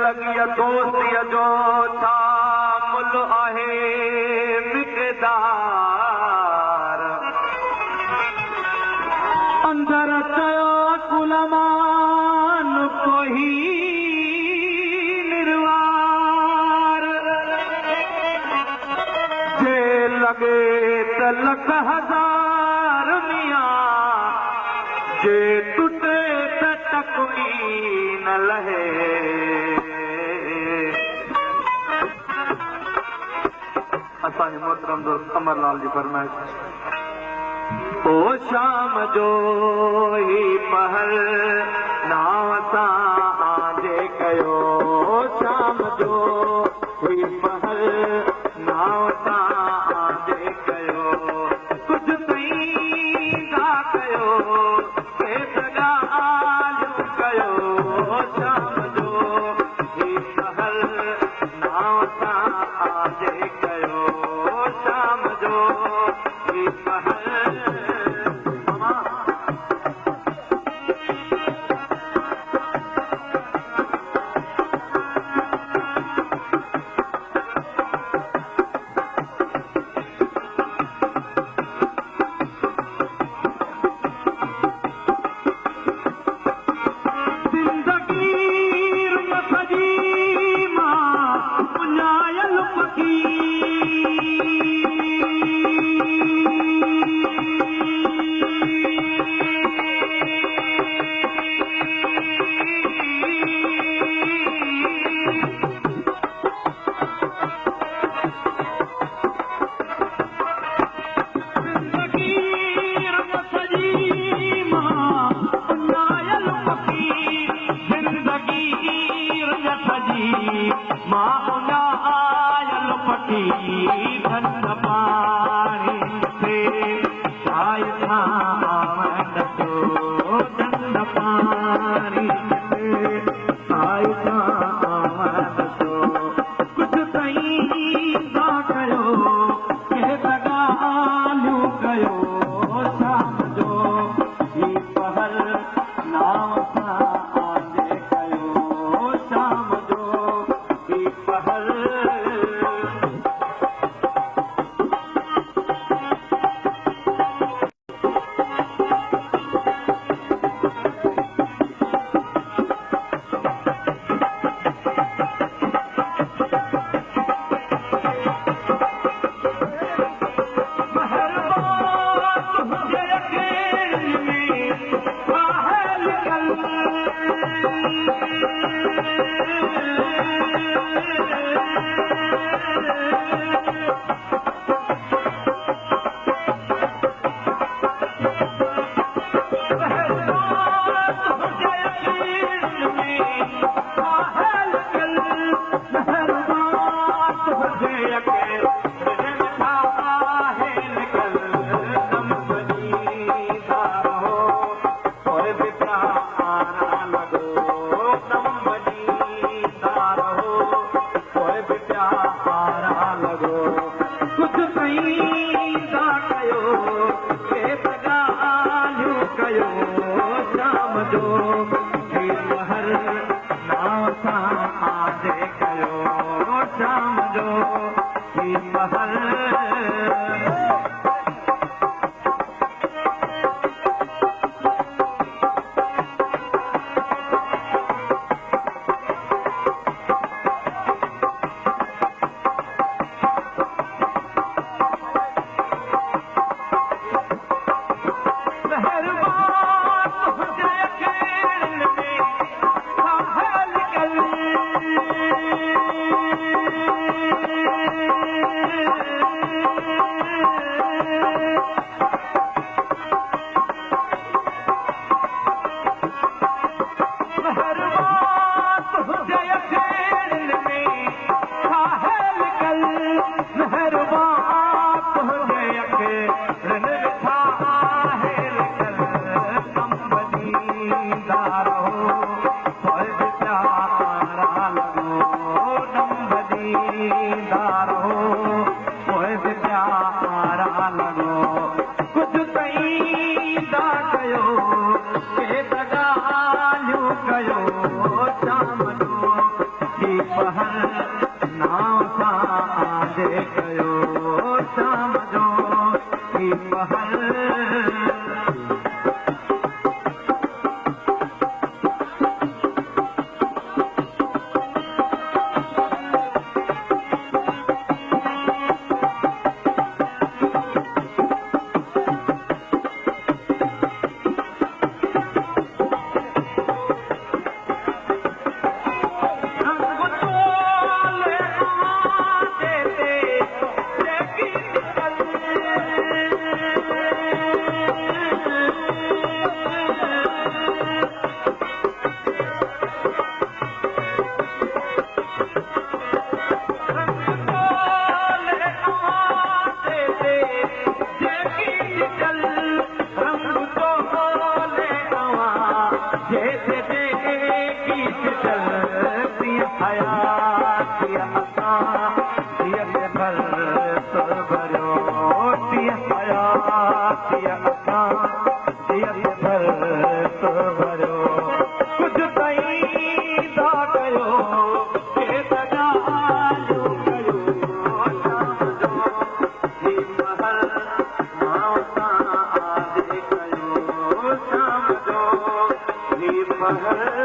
लॻी दोस्तीअ जो छा मुल्ह आहे मिक़दार अंदर चयो कुलमान कोई निर्वार जे लॻे त लख हज़ार मियां जे टुटे त टकोई न लहे असांजे मोहतरम दोस्त अमरलाल जी फरमाइश ओ शाम जो ही पहर नाव सां आजे कयो शाम जो ही पहर नाव सां आजे कयो कुझु ताईं था कयो के सॻाल्हियूं कयो शाम जो ही पहर नाव सां आजे कयो शाम जो ही पहर महल